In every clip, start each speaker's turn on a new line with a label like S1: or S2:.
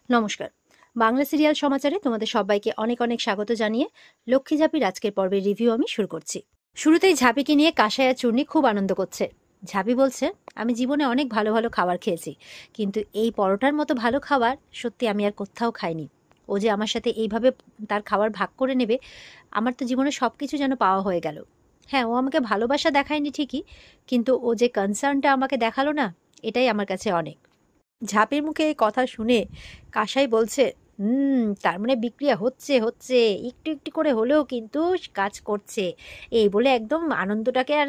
S1: নমস্কার। বাংলা সিরিয়াল সমাচারে তোমাদের সবাইকে অনেক অনেক স্বাগত জানিয়ে লক্ষ্মী ঝাঁপির আজকের পর্বের রিভিউ আমি শুরু করছি। শুরুতেই ঝাঁপিকে নিয়ে কাঁসাই আর চূর্ণি খুব আনন্দ করছে। ঝাঁপি বলছে, আমি জীবনে অনেক ভালো ভালো খাবার খেয়েছি, কিন্তু এই পরোটার মতো ভালো খাবার সত্যি আমি আর কোথাও খাইনি। ও যে আমার সাথে এইভাবে তার খাবার ভাগ করে নেবে, আমার তো জীবনে সব কিছু যেন পাওয়া হয়ে গেল। হ্যাঁ, ও আমাকে ভালোবাসা দেখায়নি ঠিকই, কিন্তু ও যে কনসার্নটা আমাকে দেখালো না, এটাই আমার কাছে অনেক। ঝাঁপির মুখে এই কথা শুনে কাসাই বলছে, তার মানে বিক্রিয়া হচ্ছে হচ্ছে একটু একটু করে হলেও কিন্তু কাজ করছে। এই বলে একদম আনন্দটাকে আর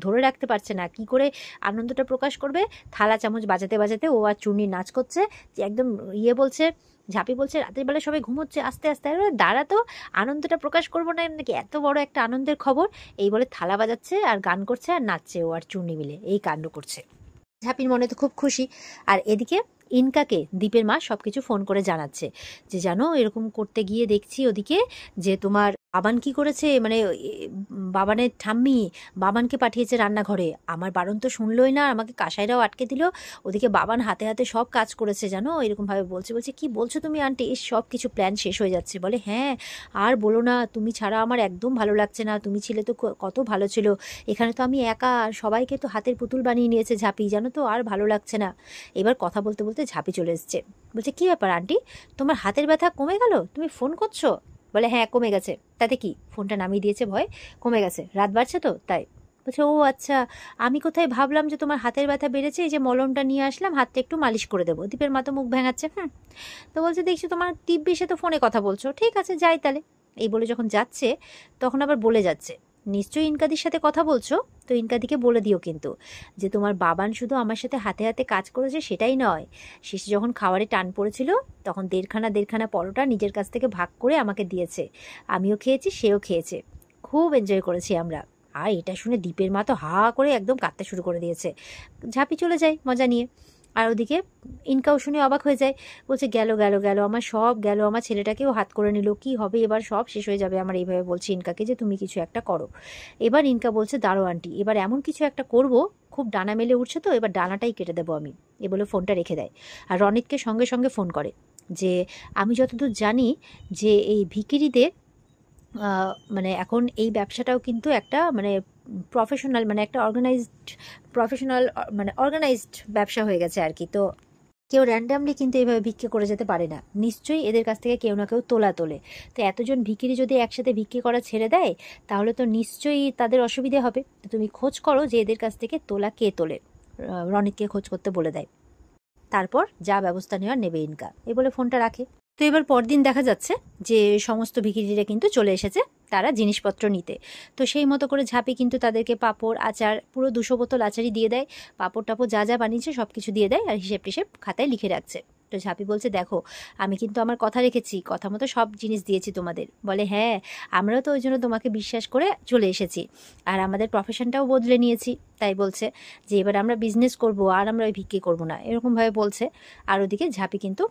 S1: ধরে রাখতে পারছে না, কি করে আনন্দটা প্রকাশ করবে। থালা চামচ বাজাতে বাজাতে ও আর চূর্ণি নাচ করছে, যে একদম বলছে। ঝাঁপি বলছে, রাতের বেলা সবাই ঘুমোচ্ছে, আস্তে আস্তে আরে দাঁড়া তো, আনন্দটা প্রকাশ করবো না নাকি, এত বড় একটা আনন্দের খবর। এই বলে থালা বাজাচ্ছে আর গান করছে আর নাচছে, ও আর চূর্ণি মিলে এই কাণ্ড করছে। ঝাঁপির মনে তো খুব খুশি। আর এদিকে ইনকাকে দীপের মা সবকিছু ফোন করে জানাচ্ছে যে, জানো এরকম করতে গিয়ে দেখছি ওদিকে যে তোমার বাবান কি করেছে, মানে বাবানের ঠাম্মি বাবানকে পাঠিয়েছে রান্নাঘরে। আমার বারণ তো শুনলোই না, আমাকে কাসাইরাও আটকে দিল। ওদিকে বাবান হাতে হাতে সব কাজ করেছে জানো, এরকম ভাবে বলছে। বলছে, কি বলছো তুমি আন্টি, এই সব কিছু প্ল্যান শেষ হয়ে যাচ্ছে। বলে, হ্যাঁ আর বলো না, তুমি ছাড়া আমার একদম ভালো লাগছে না, তুমি ছিলে তো কত ভালো ছিল, এখানে তো আমি একা, আর সবাইকে তো হাতের পুতুল বানিয়ে নিয়েছে ঝাঁপি, জানো তো আর ভালো লাগছে না। এবার কথা বলতে বলতে ঝাঁপি চলে এসছে। বলছে, কি ব্যাপার আন্টি, তোমার হাতের ব্যথা কমে গেল, তুমি ফোন করছো? বলে, হ্যাঁ কমে গেছে। তাতে কি, ফোনটা নামিয়ে দিয়েছে ভয়, কমে গেছে, রাত বাড়ছে তো তাই। বলছে, ও আচ্ছা, আমি কোথায় ভাবলাম যে তোমার হাতের ব্যথা বেড়েছে, এই যে মলমটা নিয়ে আসলাম, হাতটা একটু মালিশ করে দেবো। দীপের মা তো মুখ ভেঙাচ্ছে। তো বলছে, দেখছি তোমার দিব্যি সে তো ফোনে কথা বলছো, ঠিক আছে যাই তাহলে। এই বলে যখন যাচ্ছে, তখন আবার বলে যাচ্ছে, নিশ্চয়ই ইনকাদির সাথে কথা বলছো, তো ইনকাদিকে বলে দিও কিন্তু, যে তোমার বাবান শুধু আমার সাথে হাতে হাতে কাজ করেছে সেটাই নয়, শেষে যখন খাবারে টান পড়েছিল তখন দেড়খানা পরোটা নিজের কাছ থেকে ভাগ করে আমাকে দিয়েছে, আমিও খেয়েছি সেও খেয়েছে, খুব এনজয় করেছি আমরা। আর এটা শুনে দীপের মা তো হা করে একদম কাঁদতে শুরু করে দিয়েছে। ঝাঁপি চলে যায় মজা নিয়ে। আর ওদিকে ইনকাও শুনে অবাক হয়ে যায়। বলছে, গেল গেল গেল, আমার সব গেল, আমার ছেলেটাকেও হাত করে নিল, কি হবে এবার, সব শেষ হয়ে যাবে আমার। এইভাবে বলছে ইনকাকে যে তুমি কিছু একটা করো। এবার ইনকা বলছে, দাঁড়ো আন্টি, এবার এমন কিছু একটা করব, খুব ডানা মেলে উঠছে তো, এবার ডানাটাই কেটে দেবো আমি। এ বলে ফোনটা রেখে দেয়। আর রনিতকে সঙ্গে সঙ্গে ফোন করে যে, আমি যতদূর জানি যে এই ভিকিরিদের মানে এখন এই ব্যবসাটাও কিন্তু একটা মানে প্রফেশনাল, মানে একটা প্রফেশনাল মানে অর্গানাইজড ব্যবসা হয়ে গেছে আর কি। তো কেউ র্যান্ডামলি কিন্তু এইভাবে ভিক্ষে করে যেতে পারে না, নিশ্চয়ই এদের কাছ থেকে কেউ না কেউ তোলে। তো এতজন ভিখিরি যদি একসাথে ভিক্ষে করা ছেড়ে দেয়, তাহলে তো নিশ্চয়ই তাদের অসুবিধে হবে। তো তুমি খোঁজ করো যে এদের কাছ থেকে তোলা কে তোলে। রনিতকে খোঁজ করতে বলে দেয়। তারপর যা ব্যবস্থা নেওয়ার নেবে ইনকা। এই বলে ফোনটা রাখে। তো এবার পরদিন দেখা যাচ্ছে যে সমস্ত ভিখিরিরা কিন্তু চলে এসেছে তারা জিনিসপত্র নিতে। তো সেই মতো করে ঝাঁপি কিন্তু তাদেরকে পাঁপড় আচার পুরো 200 বোতল আচারই দিয়ে দেয়। পাঁপড় টাপড় যা যা বানিয়েছে সব কিছু দিয়ে দেয়, আর হিসেব টিসেব খাতায় লিখে রাখছে। তো ঝাঁপি বলছে, দেখো আমি কিন্তু আমার কথা রেখেছি, কথা মতো সব জিনিস দিয়েছি তোমাদের। বলে, হ্যাঁ আমরাও তো ওই জন্য তোমাকে বিশ্বাস করে চলে এসেছি, আর আমাদের প্রফেশনটাও বদলে নিয়েছি। তাই বলছে যে এবার আমরা বিজনেস করব, আর আমরা ওই ভিক্ষে করবো না, এরকমভাবে বলছে। আর ওদিকে ঝাঁপি কিন্তু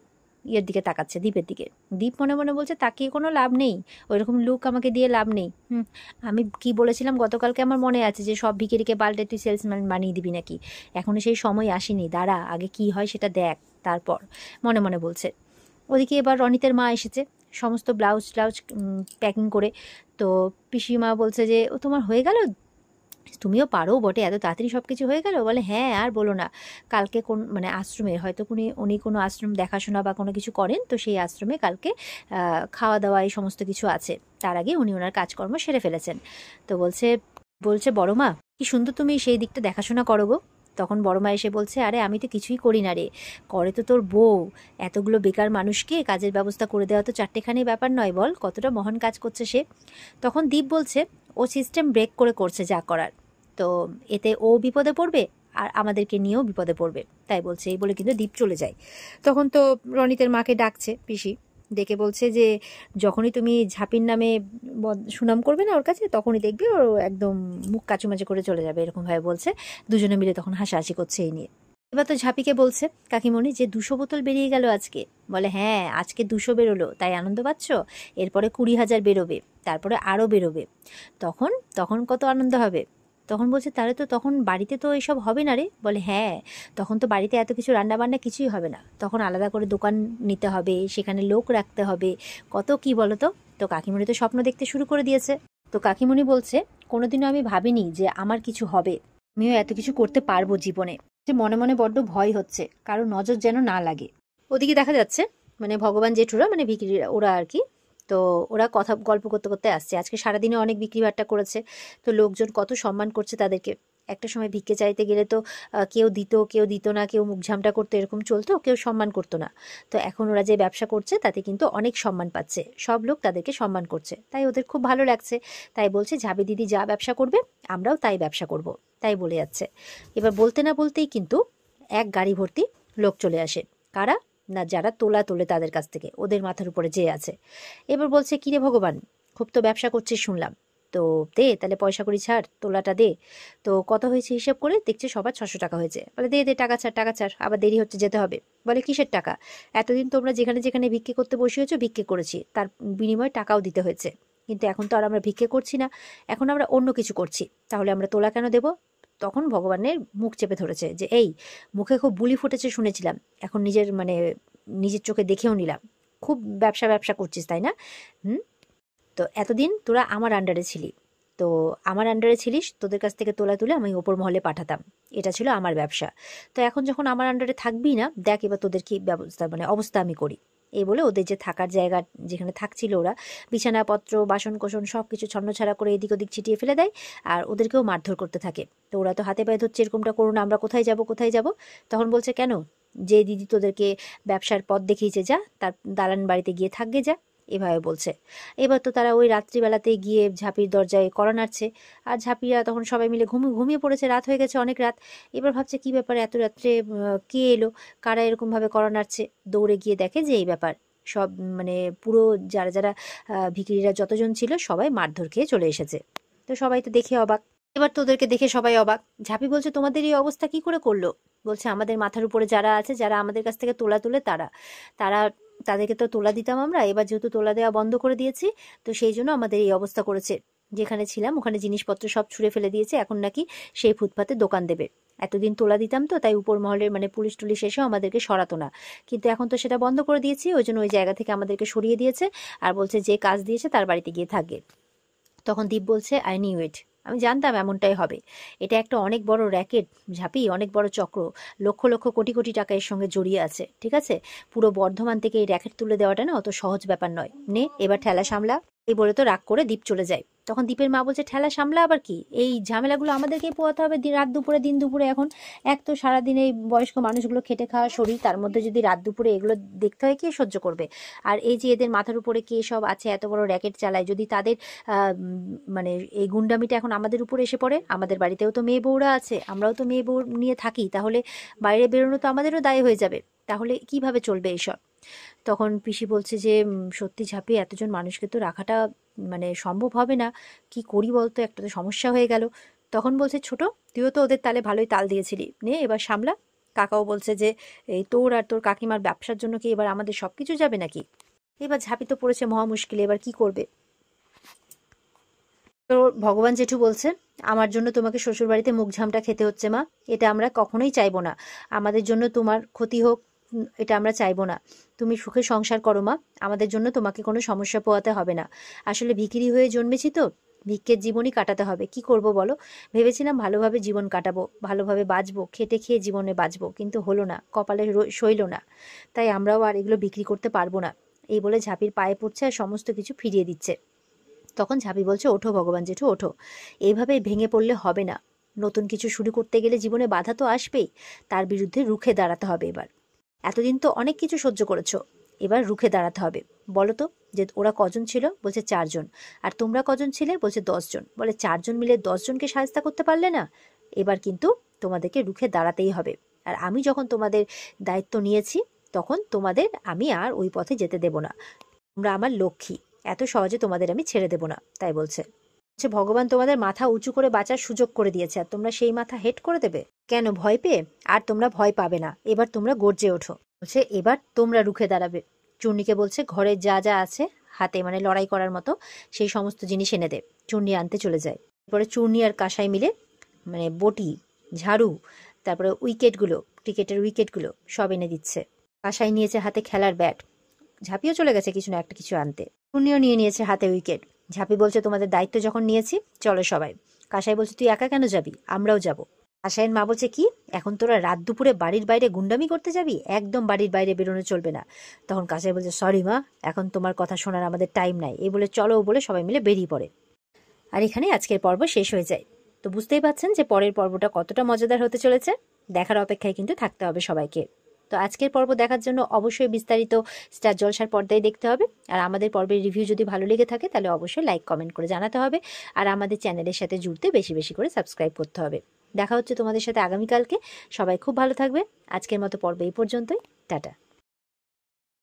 S1: ইয়ের দিকে তাকাচ্ছে, দ্বীপের দিকে। দ্বীপ মনে মনে বলছে, তাকিয়ে কোনো লাভ নেই, ওইরকম লুক আমাকে দিয়ে লাভ নেই। আমি কি বলেছিলাম গতকালকে, আমার মনে আছে যে সব ভিখিরিকে পাল্টে তুই সেলসম্যান বানিয়ে দিবি নাকি, এখনো সেই সময় আসেনি, দাঁড়া আগে কি হয় সেটা দেখ তারপর, মনে মনে বলছে। ওদিকে এবার রনিতের মা এসেছে সমস্ত ব্লাউজ ট্লাউজ প্যাকিং করে। তো পিসিমা বলছে যে, ও তোমার হয়ে গেল, তুমিও পারো বটে, এত তাড়াতাড়ি সব কিছু হয়ে গেল। বলে, হ্যাঁ আর বলো না, কালকে কোন মানে আশ্রমের হয়তো উনি কোনো আশ্রম দেখাশোনা বা কোনো কিছু করেন, তো সেই আশ্রমে কালকে খাওয়া দাওয়া এই সমস্ত কিছু আছে, তার আগে উনি ওনার কাজকর্ম সেরে ফেলেছেন। তো বলছে বলছে বড় মা, কি সুন্দর তুমি সেই দিকটা দেখাশোনা করো গো। তখন বড় মা এসে বলছে, আরে আমি তো কিছুই করি না রে, করে তো তোর বউ। এতগুলো বেকার মানুষকে কাজের ব্যবস্থা করে দেওয়া তো চারটেখানি ব্যাপার নয়, বল কতটা মহান কাজ করছে সে। তখন দীপ বলছে, ও সিস্টেম ব্রেক করে করছে যা করার, তো এতে ও বিপদে পড়বে আর আমাদেরকে নিয়েও বিপদে পড়বে, তাই বলছে। এই বলে কিন্তু দীপ চলে যায়। তখন তো রনিতের মাকে ডাকছে পিসি, ডেকে বলছে যে, যখনই তুমি ঝাঁপির নামে সুনাম করবে না ওর কাছে, তখনই দেখবে ওর একদম মুখ কাচুমাচু করে চলে যাবে, এরকমভাবে বলছে। দুজনে মিলে তখন হাসাহাসি করছে এই নিয়ে। এবার তো ঝাঁপিকে বলছে কাকিমণি যে 200 বোতল বেরিয়ে গেল আজকে। বলে, হ্যাঁ আজকে 200 বেরোলো, তাই আনন্দ পাচ্ছ, এরপরে 20,000 বেরোবে, তারপরে আরও বেরোবে, তখন তখন কত আনন্দ হবে। তখন বলছে তাহলে তো তখন বাড়িতে তো এসব হবে না রে। বলে হ্যাঁ, তখন তো বাড়িতে এত কিছু রান্না বান্না কিছুই হবে না, তখন আলাদা করে দোকান নিতে হবে, সেখানে লোক রাখতে হবে, কত কি বলো তো। তো কাকিমণি তো স্বপ্ন দেখতে শুরু করে দিয়েছে। তো কাকিমণি বলছে কোনোদিনও আমি ভাবিনি যে আমার কিছু হবে, আমিও এত কিছু করতে পারবো জীবনে। যে মনে মনে বড্ড ভয় হচ্ছে, কারো নজর যেন না লাগে। ওদিকে দেখা যাচ্ছে মানে ভগবান জেঠুরা মানে বিক্রিরা ওরা আর কি, তো ওরা কথা গল্প করতে করতে আসছে। আজকে সারাদিনে অনেক বিক্রি বাট্টা করেছে, তো লোকজন কত সম্মান করছে তাদেরকে। একটা সময় ভিক্ষে চাইতে গেলে তো কেউ দিত কেউ দিত না, কেউ মুখ ঝামটা করতো, এরকম চলতো, কেউ সম্মান করতো না। তো এখন ওরা যে ব্যবসা করছে তাতে কিন্তু অনেক সম্মান পাচ্ছে, সব লোক তাদেরকে সম্মান করছে, তাই ওদের খুব ভালো লাগছে। তাই বলছে ঝাবি দিদি যা ব্যবসা করবে আমরাও তাই ব্যবসা করব, তাই বলে যাচ্ছে। এবার বলতে না বলতেই কিন্তু এক গাড়ি ভর্তি লোক চলে আসে। কারা? না যারা তোলা তোলে তাদের কাছ থেকে, ওদের মাথার উপরে যে আছে। এবার বলছে কিরে ভগবান, খুব তো ব্যবসা করছিস শুনলাম, তো দে তাহলে পয়সা করি ছাড়, তোলাটা দে। তো কত হয়েছে হিসাব করে দেখছে সবার 600 টাকা হয়েছে। বলে দে দে টাকা ছাড় টাকা ছাড়, আবার দেরি হচ্ছে যেতে হবে। বলে কিসের টাকা? এতদিন তোমরা যেখানে যেখানে ভিক্ষে করতে বসিয়েছো ভিক্ষে করেছি, তার বিনিময়ে টাকাও দিতে হয়েছে, কিন্তু এখন তো আর আমরা ভিক্ষে করছি না, এখন আমরা অন্য কিছু করছি, তাহলে আমরা তোলা কেন দেব? তখন ভগবানের মুখ চেপে ধরেছে যে এই মুখে খুব বুলি ফুটেছে শুনেছিলাম, এখন নিজের মানে নিজের চোখে দেখেও নিলাম, খুব ব্যবসা ব্যবসা করছিস তাই না? হুম, তো এতদিন তোরা আমার আন্ডারে ছিলি, তো আমার আন্ডারে ছিলিস, তোদের কাছ থেকে তোলা তুলে আমি ওপর মহলে পাঠাতাম, এটা ছিল আমার ব্যবসা। তো এখন যখন আমার আন্ডারে থাকবি না, দেখ এবার তোদের কি ব্যবস্থা মানে অবস্থা আমি করি। এই বলে ওদের যে থাকার জায়গা যেখানে থাকছিল ওরা, বিছানাপত্র বাসন কোসন সব কিছু ছন্নছাড়া করে এদিক ওদিক ছিটিয়ে ফেলে দেয়, আর ওদেরকেও মারধর করতে থাকে। তো ওরা তো হাতে পায়ে ধরছে এরকমটা করো না, আমরা কোথায় যাব কোথায় যাব। তখন বলছে কেন, যে দিদি তোদেরকে ব্যবসার পথ দেখিয়েছে যা, তার দালান বাড়িতে গিয়ে থাকবে যা, এভাবে বলছে। এবার তো তারা ওই রাত্রিবেলাতে গিয়ে ঝাঁপির দরজায় কড়া নাড়ছে, আর ঝাঁপিরা তখন সবাই মিলে ঘুমিয়ে পড়েছে, রাত হয়ে গেছে অনেক রাত। এবার ভাবছে কি ব্যাপার এত রাত্রে কে এলো, কারা এরকমভাবে কড়া নাড়ছে। দৌড়ে গিয়ে দেখে যে এই ব্যাপার, সব মানে পুরো যারা যারা ভিখিরিরা যতজন ছিল সবাই মারধর খেয়ে চলে এসেছে। তো সবাই তো দেখে অবাক। এবার তো ওদেরকে দেখে সবাই অবাক। ঝাঁপি বলছে তোমাদের এই অবস্থা কি করে করলো? বলছে আমাদের মাথার উপরে যারা আছে, যারা আমাদের কাছ থেকে তোলা তুলে তারা তারা তাদেরকে তো তোলা দিতাম আমরা, এবার যেহেতু তোলা দেওয়া বন্ধ করে দিয়েছি, তো সেই জন্য আমাদের এই অবস্থা করেছে। যেখানে ছিলাম ওখানে জিনিসপত্র সব ছুঁড়ে ফেলে দিয়েছে, এখন নাকি সেই ফুটপাতে দোকান দেবে। এতদিন তোলা দিতাম তো, তাই উপর মহলের মানে পুলিশ টুলিশ এসেও আমাদেরকে সরাতো না, কিন্তু এখন তো সেটা বন্ধ করে দিয়েছি, ওই জন্য ওই জায়গা থেকে আমাদেরকে সরিয়ে দিয়েছে, আর বলছে যে কাজ দিয়েছে তার বাড়িতে গিয়ে থাকবে। তখন দীপ বলছে আই নিউ ইট, আমি জানতাম এমনটাই হবে, এটা একটা অনেক বড় র্যাকেট ঝাঁপি, অনেক বড় চক্র, লক্ষ লক্ষ কোটি কোটি টাকা এর সঙ্গে জড়িয়ে আছে, ঠিক আছে? পুরো বর্ধমান থেকে এই র্যাকেট তুলে দেওয়াটা না অত সহজ ব্যাপার নয়, নে এবার ঠেলা সামলা। এই বলে তো রাগ করে দীপ চলে যায়। তখন দীপের মা বলছে ঠেলা সামলা আবার কি, এই ঝামেলাগুলো আমাদেরকেই পোয়াতে হবে রাত দুপুরে দিন দুপুরে। এখন এক তো সারাদিন এই বয়স্ক মানুষগুলো খেটে খাওয়া শরীর, তার মধ্যে যদি রাত দুপুরে এগুলো দেখতে হয় কে সহ্য করবে? আর এই যে এদের মাথার উপরে কে সব আছে এত বড় র্যাকেট চালায়, যদি তাদের মানে এই গুন্ডামিটা এখন আমাদের উপরে এসে পড়ে, আমাদের বাড়িতেও তো মেয়ে বউরা আছে, আমরাও তো মেয়ে বউ নিয়ে থাকি, তাহলে বাইরে বেরোনো তো আমাদেরও দায় হয়ে যাবে, তাহলে কিভাবে চলবে এইসব? তখন পিসি বলছে যে সত্যি ঝাঁপিয়ে এতজন মানুষকে তো রাখাটা মানে সম্ভব হবে না, কি করি বলতো, একটা তো সমস্যা হয়ে গেল। তখন বলছে ছোট, তুইও তো ওদের তালে ভালোই তাল দিয়েছিলি, নে এবার সামলা। কাকাও বলছে যে এই তোর আর তোর কাকিমার ব্যবসার জন্য কি এবার আমাদের সবকিছু যাবে নাকি? এবার ঝাঁপি তো পড়েছে মহা মুশকিলে, এবার কি করবে? তো ভগবান জেঠু বলছে আমার জন্য তোমাকে শ্বশুর বাড়িতে মুখ ঝামটা খেতে হচ্ছে মা, এটা আমরা কখনোই চাইবো না, আমাদের জন্য তোমার ক্ষতি হোক, এটা আমরা চাইবো না। তুমি সুখে সংসার করো মা, আমাদের জন্য তোমাকে কোনো সমস্যা পোয়াতে হবে না। আসলে ভিখিরি হয়ে জন্মেছি তো, ভিক্ষের জীবনই কাটাতে হবে, কি করব বলো? ভেবেছিলাম ভালোভাবে জীবন কাটাবো, ভালোভাবে বাঁচবো, খেটে খেয়ে জীবনে বাঁচবো, কিন্তু হলো না, কপালে সইল না, তাই আমরাও আর এগুলো বিক্রি করতে পারবো না। এই বলে ঝাঁপির পায়ে পড়ছে আর সমস্ত কিছু ফিরিয়ে দিচ্ছে। তখন ঝাঁপি বলছে ওঠো ভগবান জেঠু ওঠো, এইভাবে ভেঙে পড়লে হবে না, নতুন কিছু শুরু করতে গেলে জীবনে বাধা তো আসবেই, তার বিরুদ্ধে রুখে দাঁড়াতে হবে এবার। এতদিন তো অনেক কিছু সহ্য করেছো, এবার রুখে দাঁড়াতে হবে। বলো তো যে ওরা কজন ছিল? বলছে 4 জন। আর তোমরা কজন ছিলে? বলছে 10 জন। বলে 4 জন মিলে 10 জনকে সাহায্য করতে পারলে না? এবার কিন্তু তোমাদেরকে রুখে দাঁড়াতেই হবে, আর আমি যখন তোমাদের দায়িত্ব নিয়েছি তখন তোমাদের আমি আর ওই পথে যেতে দেব না, তোমরা আমার লক্ষ্মী, এত সহজে তোমাদের আমি ছেড়ে দেব না, তাই বলছে। ভগবান তোমাদের মাথা উঁচু করে বাঁচার সুযোগ করে দিয়েছে, আর তোমরা সেই মাথা হেট করে দেবে কেন ভয় পেয়ে? আর তোমরা ভয় পাবে না, এবার তোমরা গর্জে ওঠো। বলছে এবার তোমরা রুখে দাঁড়াবে। চূর্ণীকে বলছে ঘরে যা যা আছে হাতে মানে লড়াই করার মতো সেই সমস্ত জিনিস এনে দে। চূর্ণী আনতে চলে যায়। এরপরে চূর্ণী আর কাসাই মিলে মানে বটি, ঝাড়ু, তারপরে উইকেটগুলো, ক্রিকেটের উইকেটগুলো সব এনে দিচ্ছে। কাসাই নিয়েছে হাতে খেলার ব্যাট, ঝাঁপিও চলে গেছে কিছু না একটা কিছু আনতে। টুনিও নিয়ে নিয়েছে হাতে উইকেট। ঝাঁপি বলছে তোমাদের দায়িত্ব যখন নিয়েছি চলো সবাই। কাসাই বলছে তুই একা কেন যাবি, আমরাও যাব। কাসাইয়ের মা বলছে কি, এখন তোরা রাত দুপুরে বাড়ির বাইরে গুন্ডামি করতে যাবি, একদম বাড়ির বাইরে বেরোনো চলবে না। তখন কাসাই বলছে সরি মা, এখন তোমার কথা শোনার আমাদের টাইম নাই, এই বলে চলো বলে সবাই মিলে বেরিয়ে পড়ে। আর এখানে আজকের পর্ব শেষ হয়ে যায়। তো বুঝতেই পাচ্ছেন যে পরের পর্বটা কতটা মজাদার হতে চলেছে। দেখার অপেক্ষায় কিন্তু থাকতে হবে সবাইকে। তো আজকের পর্ব দেখার জন্য অবশ্যই বিস্তারিত স্টার জলসার পর্দায় দেখতে হবে। আর আমাদের পর্বের রিভিউ যদি ভালো লেগে থাকে তাহলে অবশ্যই লাইক কমেন্ট করে জানাতে হবে। আর আমাদের চ্যানেলের সাথে জুড়তে বেশি বেশি করে সাবস্ক্রাইব করতে হবে। দেখা হচ্ছে তোমাদের সাথে আগামীকালকে। সবাই খুব ভালো থাকবে। আজকের মতো পর্ব এই পর্যন্তই। টাটা।